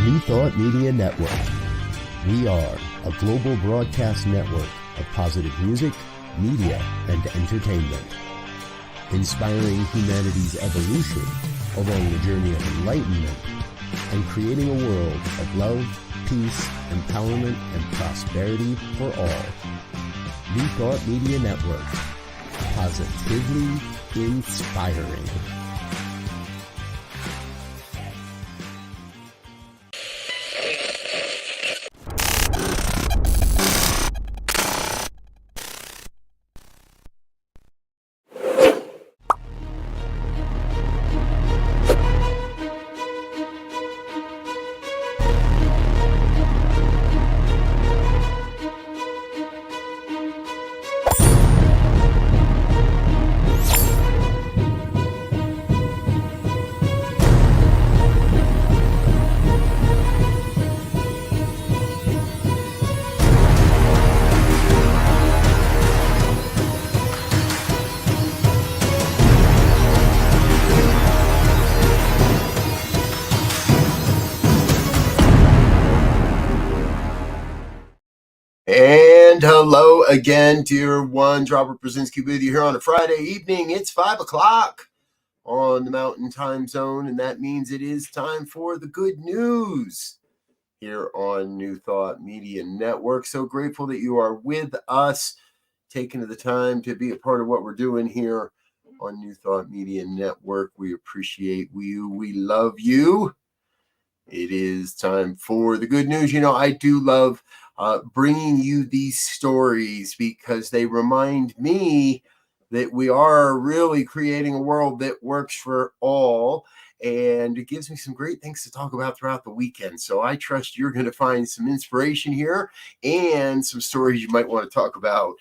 New Thought Media Network. We are a global broadcast network of positive music, media, and entertainment, inspiring humanity's evolution along the journey of enlightenment and creating a world of love, peace, empowerment, and prosperity for all. New Thought Media Network. Positively inspiring. And hello again, dear ones. Robert Brzezinski with you here on a Friday evening. It's 5 o'clock on the Mountain Time Zone, and that means it is time for the good news here on New Thought Media Network. So grateful that you are with us, taking the time to be a part of what we're doing here on New Thought Media Network. We appreciate you. We love you. It is time for the good news. You know, I do love bringing you these stories because they remind me that we are really creating a world that works for all, and it gives me some great things to talk about throughout the weekend. So I trust you're going to find some inspiration here and some stories you might want to talk about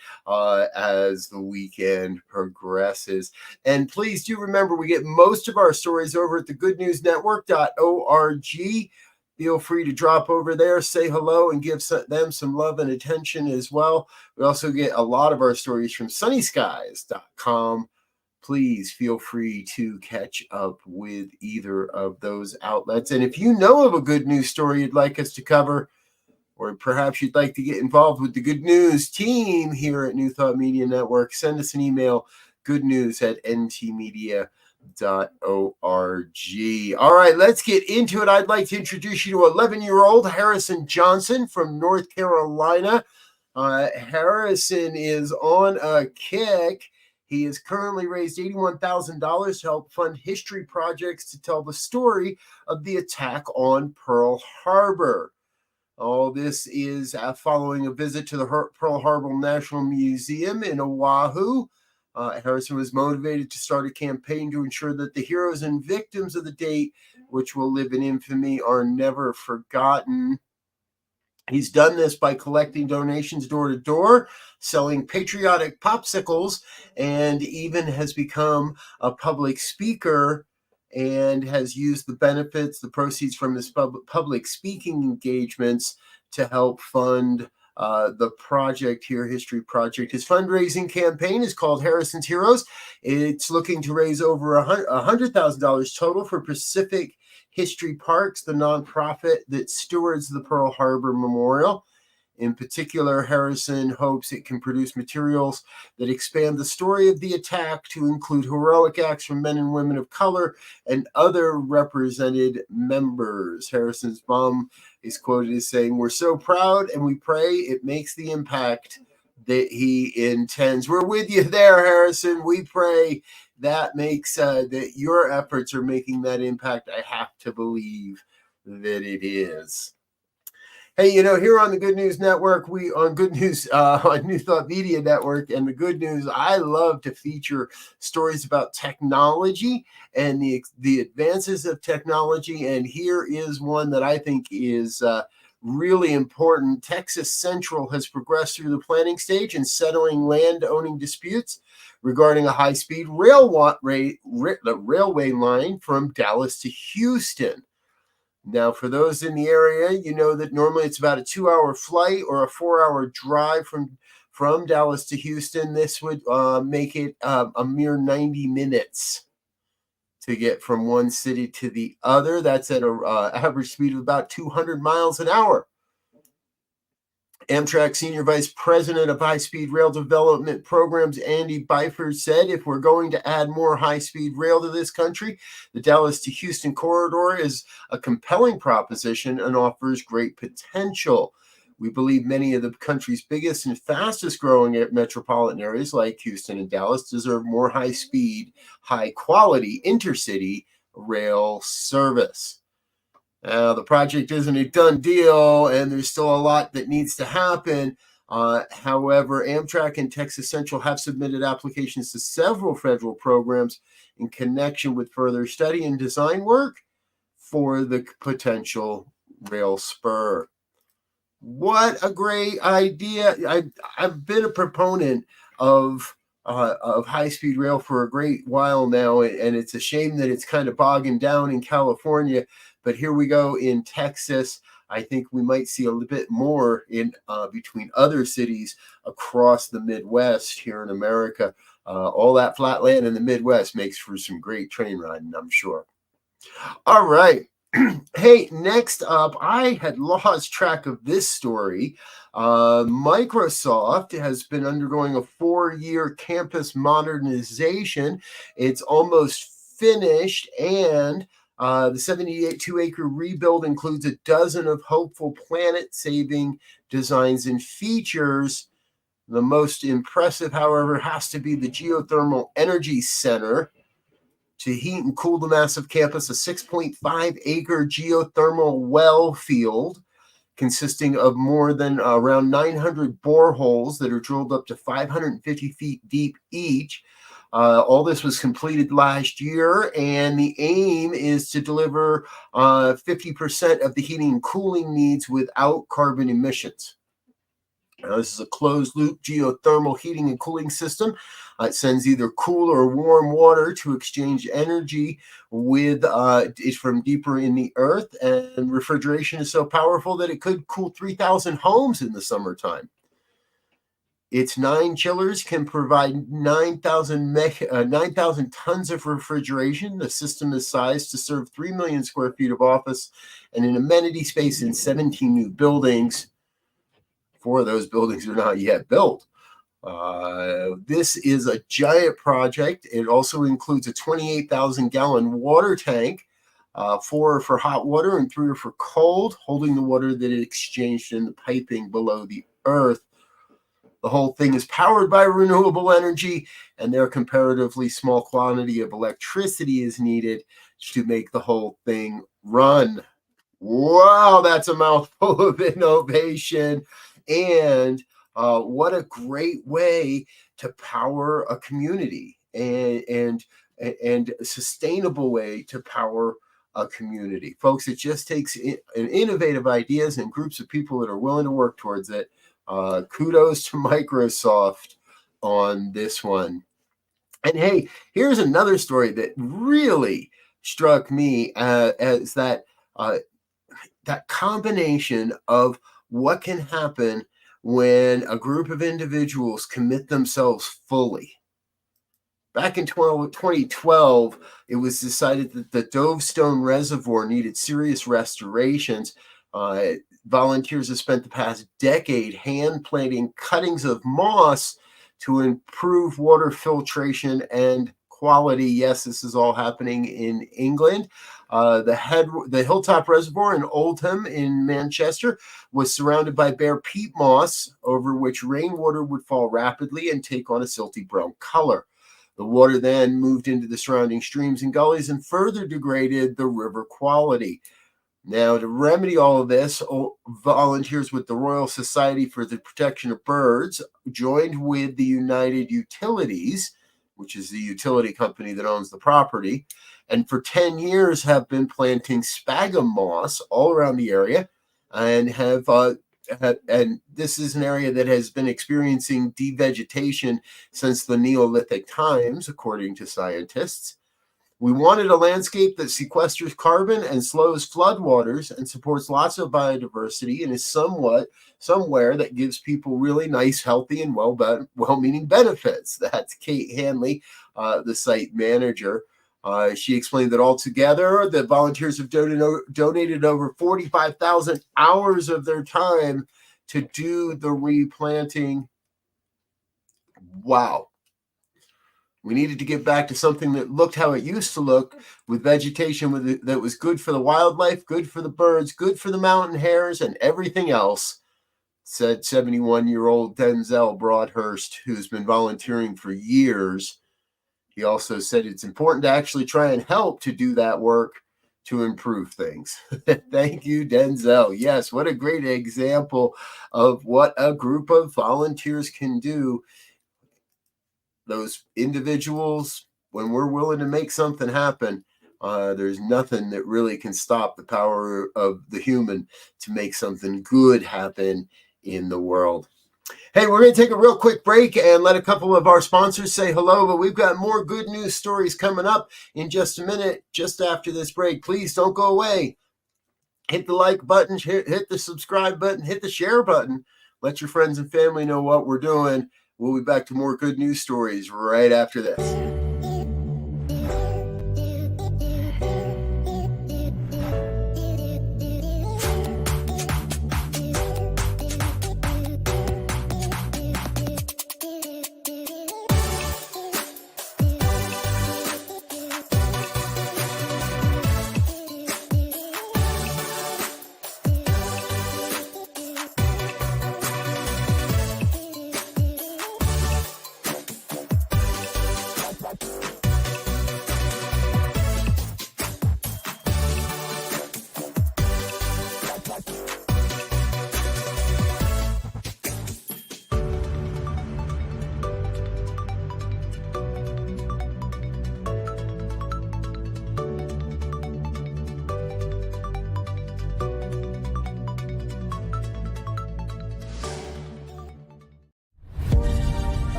as the weekend progresses. And please do remember, we get most of our stories over at thegoodnewsnetwork.org. Feel free to drop over there, say hello, and give them some love and attention as well. We also get a lot of our stories from sunnyskies.com. Please feel free to catch up with either of those outlets. And if you know of a good news story you'd like us to cover, or perhaps you'd like to get involved with the Good News team here at New Thought Media Network, send us an email, goodnews@ntmedia.org. All right, let's get into it. I'd like to introduce you to 11-year-old Harrison Johnson from North Carolina. Harrison is on a kick. He has currently raised $81,000 to help fund history projects to tell the story of the attack on Pearl Harbor. All this is following a visit to the Pearl Harbor National Museum in Oahu. Harrison was motivated to start a campaign to ensure that the heroes and victims of the date, which will live in infamy, are never forgotten. He's done this by collecting donations door to door, selling patriotic popsicles, and even has become a public speaker and has used the benefits, the proceeds from his public speaking engagements to help fund the project here, History Project. His fundraising campaign is called Harrison's Heroes. It's looking to raise over $100,000 total for Pacific History Parks, the nonprofit that stewards the Pearl Harbor Memorial. In particular, Harrison hopes it can produce materials that expand the story of the attack to include heroic acts from men and women of color and other represented members. Harrison's mom is quoted as saying, "We're so proud and we pray it makes the impact that he intends." We're with you there, Harrison. We pray that makes that your efforts are making that impact. I have to believe that it is. Hey, you know, here on the Good News Network, on New Thought Media Network, and the Good News, I love to feature stories about technology and the advances of technology. And here is one that I think is really important. Texas Central has progressed through the planning stage and settling land-owning disputes regarding a high-speed railway line from Dallas to Houston. Now, for those in the area, you know that normally it's about a 2-hour flight or a 4-hour drive from Dallas to Houston. This would make it a mere 90 minutes to get from one city to the other. That's at an average speed of about 200 miles an hour. Amtrak Senior Vice President of High-Speed Rail Development Programs, Andy Byford, said, if we're going to add more high-speed rail to this country, the Dallas to Houston corridor is a compelling proposition and offers great potential. We believe many of the country's biggest and fastest growing metropolitan areas like Houston and Dallas deserve more high-speed, high-quality intercity rail service. The project isn't a done deal, and there's still a lot that needs to happen. However, Amtrak and Texas Central have submitted applications to several federal programs in connection with further study and design work for the potential rail spur. What a great idea. I've been a proponent of high-speed rail for a great while now, and it's a shame that it's kind of bogging down in California. But here we go in Texas. I think we might see a little bit more in between other cities across the Midwest here in America. All that flat land in the Midwest makes for some great train riding, I'm sure. All right. Hey, next up, I had lost track of this story. Microsoft has been undergoing a 4-year campus modernization. It's almost finished, and the 72-acre rebuild includes a dozen of hopeful planet-saving designs and features. The most impressive, however, has to be the Geothermal Energy Center. To heat and cool the massive campus, a 6.5-acre geothermal well field consisting of more than around 900 boreholes that are drilled up to 550 feet deep each. All this was completed last year, and the aim is to deliver 50% of the heating and cooling needs without carbon emissions. Now, this is a closed-loop geothermal heating and cooling system. It sends either cool or warm water to exchange energy with from deeper in the earth, and refrigeration is so powerful that it could cool 3,000 homes in the summertime. Its 9 chillers can provide 9,000 tons of refrigeration. The system is sized to serve 3 million square feet of office and an amenity space in 17 new buildings. 4 of those buildings are not yet built. This is a giant project. It also includes a 28,000-gallon water tank. 4 are for hot water and 3 are for cold, holding the water that is exchanged in the piping below the earth. The whole thing is powered by renewable energy, and their comparatively small quantity of electricity is needed to make the whole thing run. Wow, that's a mouthful of innovation. And what a great way to power a community and a sustainable way to power a community. Folks, it just takes innovative ideas and groups of people that are willing to work towards it. Kudos to Microsoft on this one. And hey, here's another story that really struck me as that combination of what can happen when a group of individuals commit themselves fully. Back in 2012, it was decided that the Dovestone Reservoir needed serious restorations. Volunteers have spent the past decade hand planting cuttings of moss to improve water filtration and quality. Yes, this is all happening in England. The Hilltop Reservoir in Oldham in Manchester was surrounded by bare peat moss, over which rainwater would fall rapidly and take on a silty brown color. The water then moved into the surrounding streams and gullies and further degraded the river quality. Now, to remedy all of this, volunteers with the Royal Society for the Protection of Birds joined with the United Utilities, which is the utility company that owns the property, and for 10 years have been planting sphagnum moss all around the area, and and this is an area that has been experiencing devegetation since the Neolithic times, according to scientists. We wanted a landscape that sequesters carbon and slows floodwaters and supports lots of biodiversity and is somewhere that gives people really nice, healthy, and well-meaning benefits. That's Kate Hanley, the site manager. She explained that altogether, the volunteers have donated over 45,000 hours of their time to do the replanting. Wow. We needed to get back to something that looked how it used to look, with vegetation that was good for the wildlife, good for the birds, good for the mountain hares, and everything else, said 71-year-old Denzel Broadhurst, who's been volunteering for years. He also said it's important to actually try and help to do that work to improve things. Thank you, Denzel. Yes, what a great example of what a group of volunteers can do. Those individuals, when we're willing to make something happen, there's nothing that really can stop the power of the human to make something good happen in the world. Hey, we're going to take a real quick break and let a couple of our sponsors say hello, but we've got more good news stories coming up in just a minute, just after this break. Please don't go away. Hit the like button, hit the subscribe button, hit the share button. Let your friends and family know what we're doing. We'll be back to more good news stories right after this.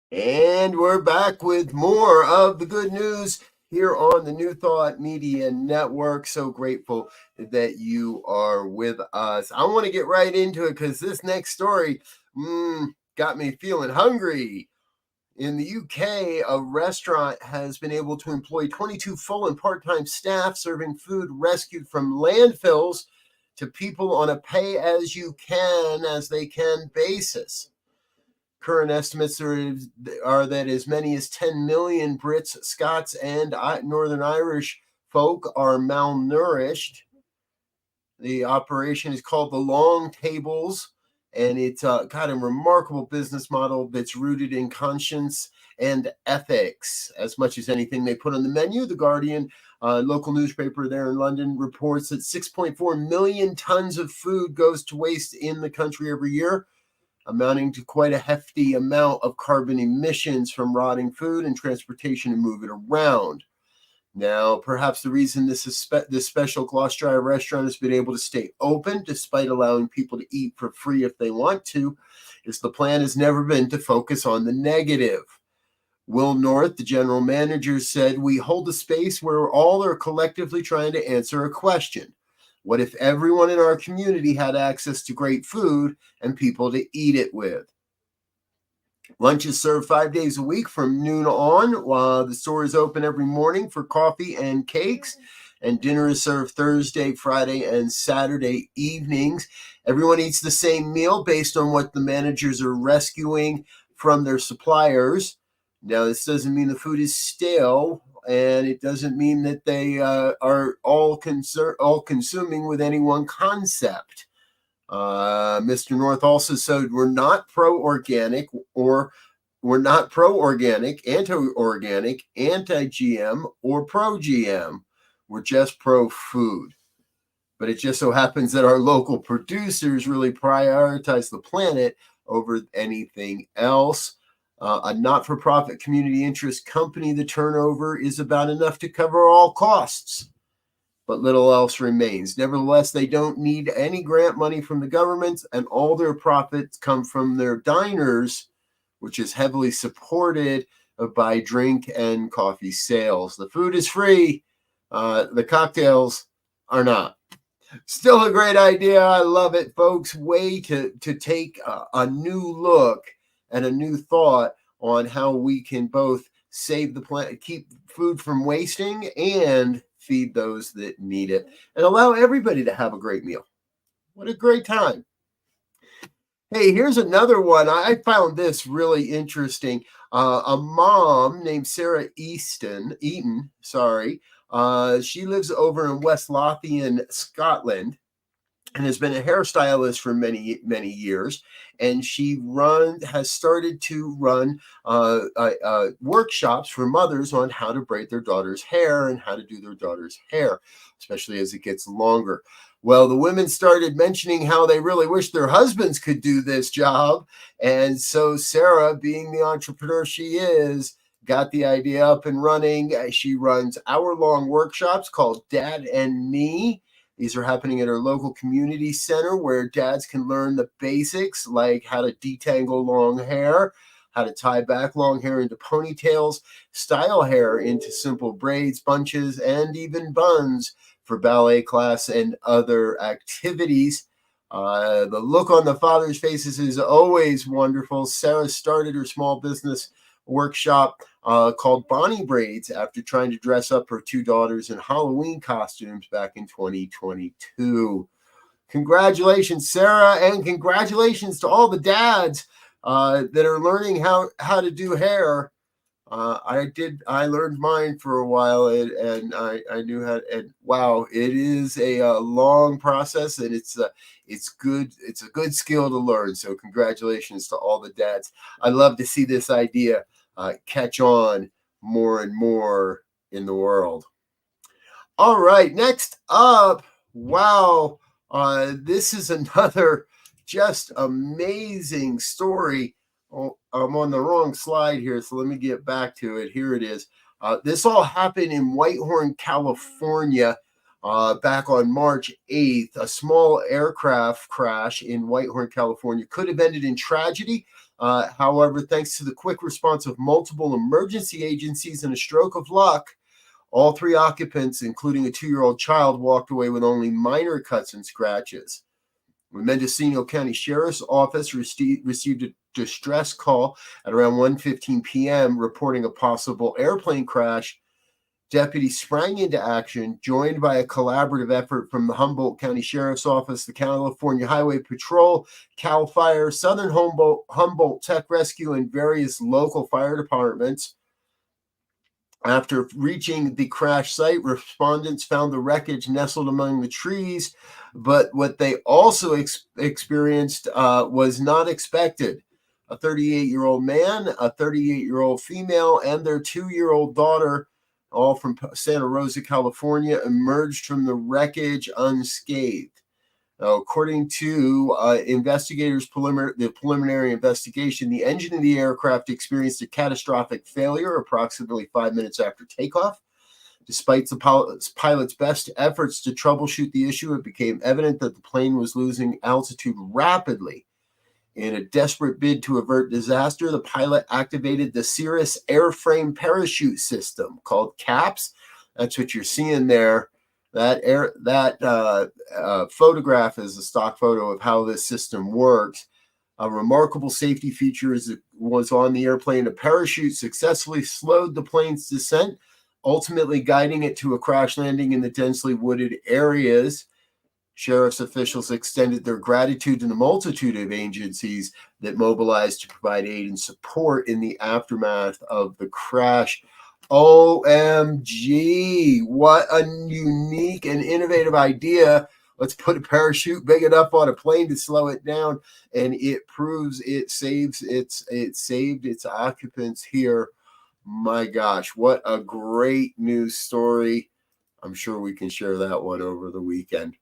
And we're back with more of the good news here on the New Thought Media Network. So grateful that you are with us. I want to get right into it because this next story got me feeling hungry. In the UK, a restaurant has been able to employ 22 full and part-time staff serving food rescued from landfills to people on a pay-as-you-can-as-they-can basis. Current estimates are that as many as 10 million Brits, Scots, and Northern Irish folk are malnourished. The operation is called the Long Tables, and it's got a remarkable business model that's rooted in conscience and ethics. As much as anything they put on the menu, The Guardian, local newspaper there in London, reports that 6.4 million tons of food goes to waste in the country every year, amounting to quite a hefty amount of carbon emissions from rotting food and transportation to move it around. Now, perhaps the reason this special Gloucestershire restaurant has been able to stay open despite allowing people to eat for free if they want to is the plan has never been to focus on the negative. Will North, the general manager, said, "We hold a space where all are collectively trying to answer a question. What if everyone in our community had access to great food and people to eat it with?" Lunch is served 5 days a week from noon on, while the store is open every morning for coffee and cakes, and dinner is served Thursday, Friday, and Saturday evenings. Everyone eats the same meal based on what the managers are rescuing from their suppliers. Now, this doesn't mean the food is stale, and it doesn't mean that they are all consuming with any one concept. Mr. North also said, we're not pro-organic, anti-organic, anti-GM, or pro-GM. We're just pro-food. But it just so happens that our local producers really prioritize the planet over anything else. A not-for-profit community interest company, the turnover is about enough to cover all costs, but little else remains. Nevertheless, they don't need any grant money from the government, and all their profits come from their diners, which is heavily supported by drink and coffee sales. The food is free. The cocktails are not. Still a great idea. I love it, folks. Way to take a new look and a new thought on how we can both save the planet, keep food from wasting, and feed those that need it, and allow everybody to have a great meal. What a great time. Hey, here's another one. I found this really interesting. A mom named Sarah Eaton, she lives over in West Lothian, Scotland, and has been a hairstylist for many, many years. And she has started to run workshops for mothers on how to braid their daughter's hair and how to do their daughter's hair, especially as it gets longer. Well, the women started mentioning how they really wish their husbands could do this job. And so Sarah, being the entrepreneur she is, got the idea up and running. She runs hour-long workshops called Dad and Me. These are happening at her local community center where dads can learn the basics, like how to detangle long hair, how to tie back long hair into ponytails, style hair into simple braids, bunches, and even buns for ballet class and other activities. The look on the fathers' faces is always wonderful. Sarah started her small business workshop called Bonnie Braids after trying to dress up her two daughters in Halloween costumes back in 2022. Congratulations, Sarah, and congratulations to all the dads that are learning how to do hair. I learned mine for a while, and I knew how. And wow, it is a long process, and it's good. It's a good skill to learn. So congratulations to all the dads. I love to see this idea catch on more and more in the world. All right, next up, wow, this is another just amazing story. Oh, I'm on the wrong slide here, so let me get back to it. Here it is. This all happened in Whitehorn, California, back on March 8th. A small aircraft crash in Whitehorn, California could have ended in tragedy. However, thanks to the quick response of multiple emergency agencies and a stroke of luck, all three occupants, including a 2-year-old child, walked away with only minor cuts and scratches. The Mendocino County Sheriff's Office received a distress call at around 1:15 p.m. reporting a possible airplane crash. Deputies sprang into action, joined by a collaborative effort from the Humboldt County Sheriff's Office, the California Highway Patrol, CAL FIRE, Southern Humboldt Tech Rescue, and various local fire departments. After reaching the crash site, respondents found the wreckage nestled among the trees, but what they also experienced was not expected. A 38-year-old man, a 38-year-old female, and their 2-year-old daughter, all from Santa Rosa, California, emerged from the wreckage unscathed. Now, according to investigators' the preliminary investigation, the engine of the aircraft experienced a catastrophic failure approximately 5 minutes after takeoff. Despite the pilot's best efforts to troubleshoot the issue, it became evident that the plane was losing altitude rapidly. In a desperate bid to avert disaster, the pilot activated the Cirrus airframe parachute system, called CAPS. That's what you're seeing there. That photograph is a stock photo of how this system works. A remarkable safety feature was on the airplane. A parachute successfully slowed the plane's descent, ultimately guiding it to a crash landing in the densely wooded areas. Sheriff's officials extended their gratitude to the multitude of agencies that mobilized to provide aid and support in the aftermath of the crash. OMG, what a unique and innovative idea. Let's put a parachute big enough on a plane to slow it down, and it proves it saved its occupants here. My gosh, what a great news story. I'm sure we can share that one over the weekend.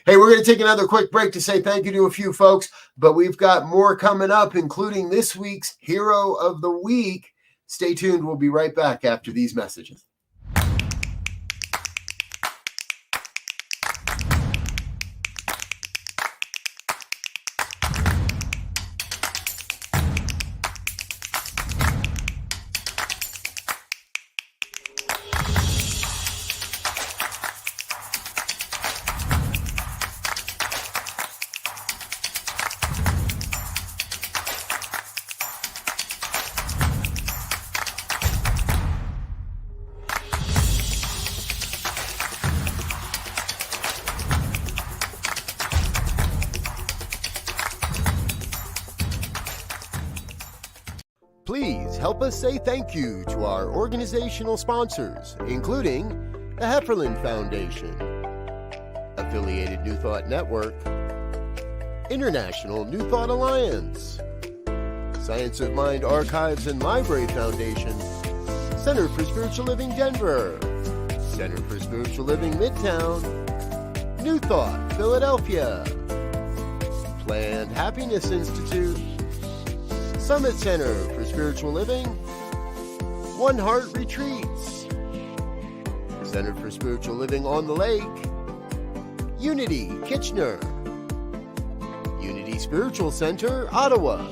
Hey, we're going to take another quick break to say thank you to a few folks, but we've got more coming up, including this week's Hero of the Week. Stay tuned. We'll be right back after these messages. Please help us say thank you to our organizational sponsors, including the Hefferland Foundation, Affiliated New Thought Network, International New Thought Alliance, Science of Mind Archives and Library Foundation, Center for Spiritual Living Denver, Center for Spiritual Living Midtown, New Thought Philadelphia, Planned Happiness Institute, Summit Center for Spiritual Living, One Heart Retreats, Center for Spiritual Living on the Lake, Unity Kitchener, Unity Spiritual Center Ottawa,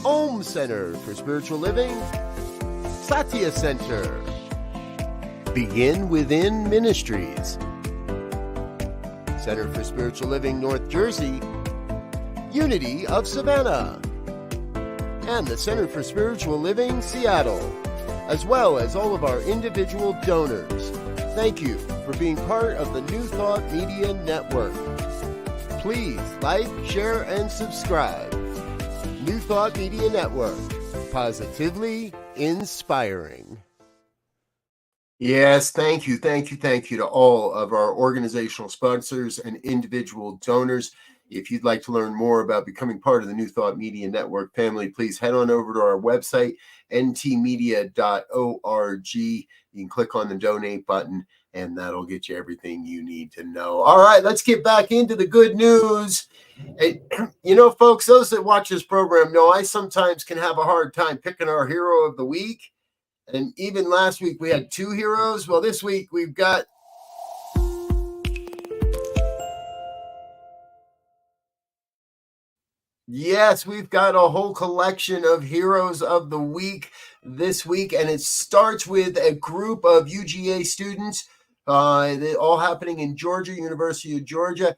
Om Center for Spiritual Living, Satya Center, Begin Within Ministries, Center for Spiritual Living North Jersey, Unity of Savannah, and the Center for Spiritual Living Seattle, as well as all of our individual donors. Thank you for being part of the New Thought Media Network. Please like, share, and subscribe. New Thought Media Network, positively inspiring. Yes, thank you to all of our organizational sponsors and individual donors. If you'd like to learn more about becoming part of the New Thought Media Network family, please head on over to our website, ntmedia.org. You can click on the donate button, and that'll get you everything you need to know. All right, let's get back into the good news. Hey, folks, those that watch this program know I sometimes can have a hard time picking our hero of the week. And even last week we had two heroes. Well, this week we've got we've got a whole collection of heroes of the week this week, and it starts with a group of UGA students, all happening in Georgia, University of Georgia.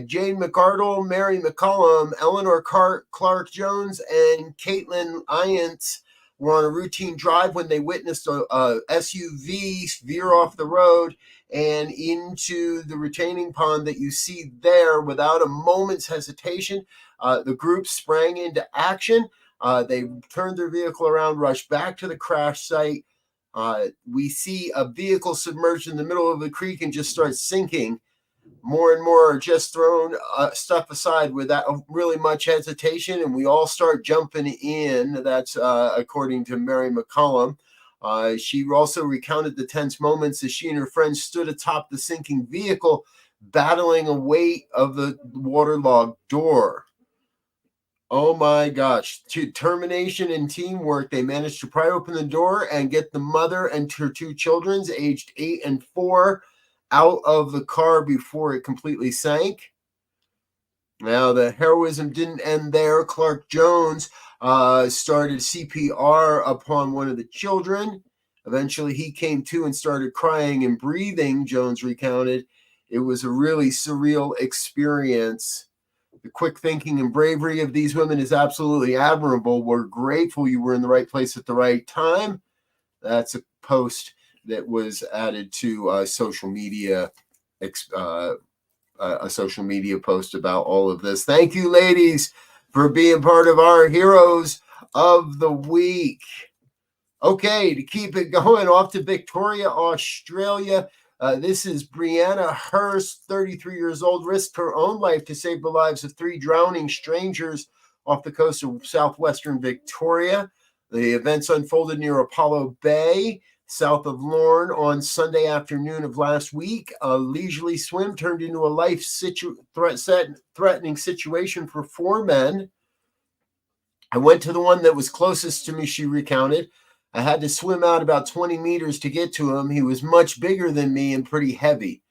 Jane McArdle, Mary McCollum, Eleanor Clark-Jones, and Caitlin Iance were on a routine drive when they witnessed a SUV veer off the road and into the retaining pond that you see there. Without a moment's hesitation, the group sprang into action. They turned their vehicle around, rushed back to the crash site. We see a vehicle submerged in the middle of the creek and just starts sinking. More and more are just thrown stuff aside without really much hesitation, and we all start jumping in. That's according to Mary McCollum. She also recounted the tense moments as she and her friends stood atop the sinking vehicle, battling a weight of the waterlogged door. Oh my gosh. Determination and teamwork, they managed to pry open the door and get the mother and her two children, aged 8 and 4, out of the car before it completely sank. Now, the heroism didn't end there. Clark Jones started CPR upon one of the children. Eventually, he came to and started crying and breathing, Jones recounted. It was a really surreal experience. The quick thinking and bravery of these women is absolutely admirable. We're grateful you were in the right place at the right time. That's a post that was added to social media, a social media post about all of this. Thank you, ladies, for being part of our Heroes of the Week. Okay, to keep it going, off to Victoria, Australia. This is Brianna Hurst, 33 years old, risked her own life to save the lives of 3 drowning strangers off the coast of southwestern Victoria. The events unfolded near Apollo Bay, south of Lorne, on Sunday afternoon of last week. A leisurely swim turned into a life-threatening situation for 4 men. I went to the one that was closest to me, she recounted. I had to swim out about 20 meters to get to him. He was much bigger than me and pretty heavy.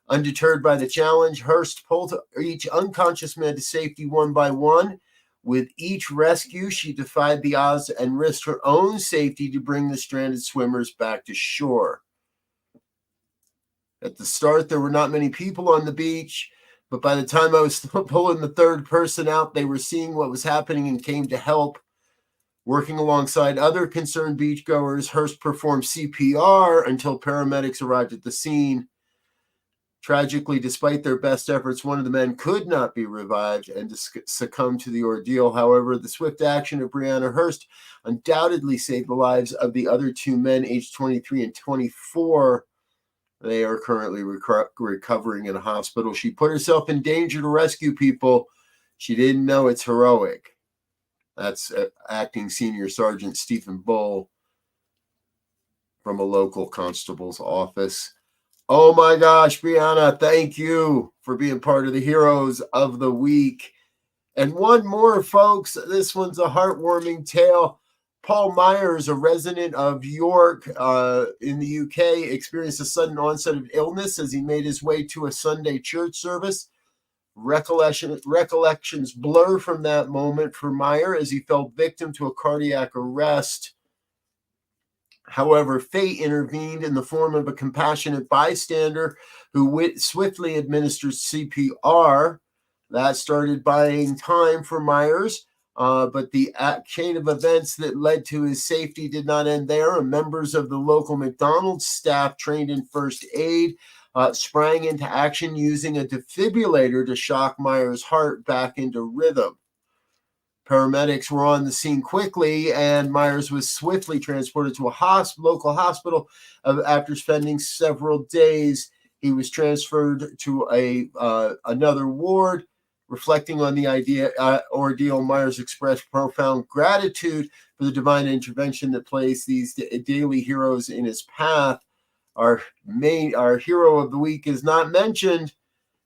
Undeterred by the challenge, Hurst pulled each unconscious man to safety one by one. With each rescue, she defied the odds and risked her own safety to bring the stranded swimmers back to shore. At the start, there were not many people on the beach, but by the time I was pulling the third person out, they were seeing what was happening and came to help. Working alongside other concerned beachgoers, Hurst performed CPR until paramedics arrived at the scene. Tragically, despite their best efforts, one of the men could not be revived and succumbed to the ordeal. However, the swift action of Brianna Hurst undoubtedly saved the lives of the other two men, aged 23 and 24. They are currently recovering in a hospital. She put herself in danger to rescue people. She didn't know it's heroic. That's Acting Senior Sergeant Stephen Bull from a local constable's office. Oh my gosh, Brianna, thank you for being part of the Heroes of the Week. And one more, folks. This one's a heartwarming tale. Paul Myers, a resident of York in the UK, experienced a sudden onset of illness as he made his way to a Sunday church service. Recollections blur from that moment for Meyer as he fell victim to a cardiac arrest. However, fate intervened in the form of a compassionate bystander who swiftly administered CPR. That started buying time for Myers, but the chain of events that led to his safety did not end there. Members of the local McDonald's staff trained in first aid sprang into action using a defibrillator to shock Myers' heart back into rhythm. Paramedics were on the scene quickly, and Myers was swiftly transported to a local hospital. After spending several days, he was transferred to another ward. Reflecting on the ordeal, Myers expressed profound gratitude for the divine intervention that placed these daily heroes in his path. Our hero of the week is not mentioned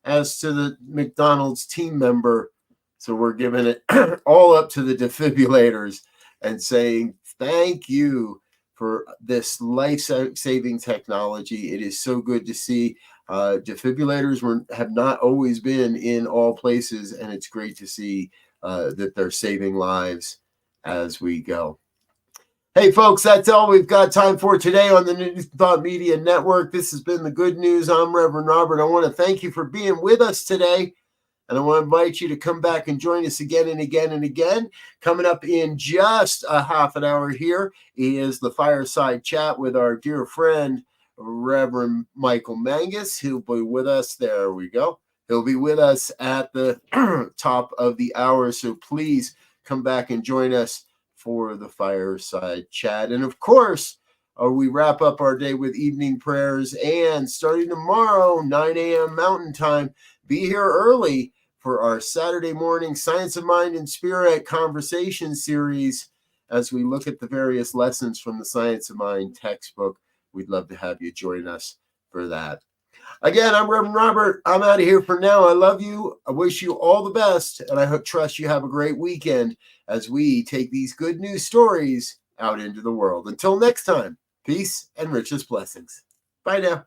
as to the McDonald's team member. So we're giving it all up to the defibrillators and saying thank you for this life-saving technology. It is so good to see. Defibrillators have not always been in all places, and it's great to see that they're saving lives as we go. Hey, folks, that's all we've got time for today on the New Thought Media Network. This has been the Good News. I'm Reverend Robert. I want to thank you for being with us today. And I want to invite you to come back and join us again and again and again. Coming up in just a half an hour here is the Fireside Chat with our dear friend, Reverend Michael Mangus. He'll be with us. There we go. He'll be with us at the top of the hour. So please come back and join us for the Fireside Chat. And of course, we wrap up our day with evening prayers. And starting tomorrow, 9 a.m. Mountain Time, be here early for our Saturday morning Science of Mind and Spirit conversation series as we look at the various lessons from the Science of Mind textbook. We'd love to have you join us for that. Again, I'm Reverend Robert. I'm out of here for now. I love you. I wish you all the best, and I trust you have a great weekend as we take these good news stories out into the world. Until next time, peace and richest blessings. Bye now.